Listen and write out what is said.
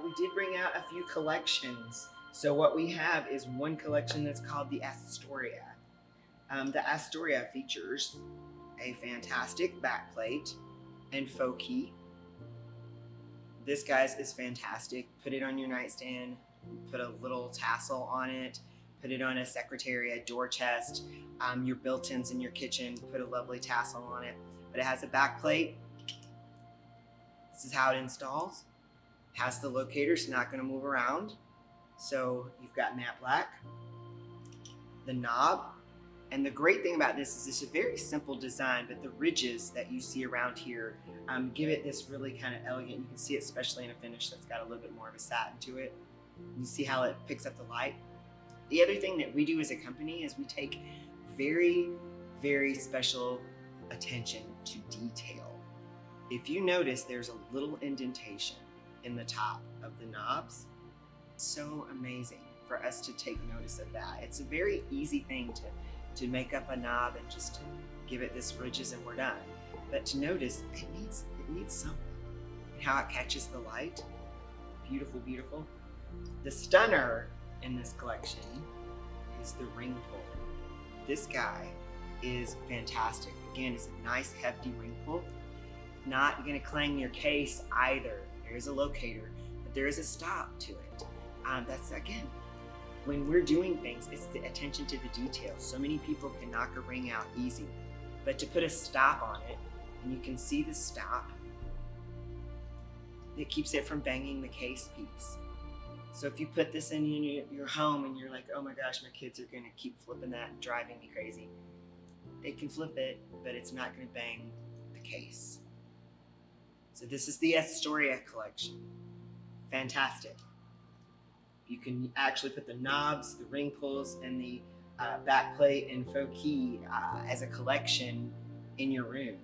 We did bring out a few collections. So what we have is one collection that's called the Astoria. The Astoria features a fantastic backplate and faux key. This, guys, is fantastic. Put it on your nightstand, put a little tassel on it, put it on a secretary, a door chest, your built-ins in your kitchen, put a lovely tassel on it. But it has a backplate. This is how it installs. Has the locator, it's not going to move around. So you've got matte black, the knob, and the great thing about this is it's a very simple design, but the ridges that you see around here give it this really kind of elegant. You can see it especially in a finish that's got a little bit more of a satin to it. You see how it picks up the light. The other thing that we do as a company is we take very, very special attention to detail. If you notice, there's a little indentation in the top of the knobs. So amazing for us to take notice of that. It's a very easy thing to make up a knob and just give it this ridges and we're done. But to notice, it needs something. And how it catches the light. Beautiful, beautiful. The stunner in this collection is the ring pull. This guy is fantastic. Again, it's a nice hefty ring pull. Not gonna clang your case either. There is a locator, but there is a stop to it. That's, again, when we're doing things, it's the attention to the details. So many people can knock a ring out easy, but to put a stop on it, and you can see the stop, it keeps it from banging the case piece. So if you put this in your home and you're like, oh my gosh, my kids are gonna keep flipping that and driving me crazy, they can flip it, but it's not gonna bang the case. So this is the Astoria collection. Fantastic. You can actually put the knobs, the ring pulls, and the backplate and faux key as a collection in your room.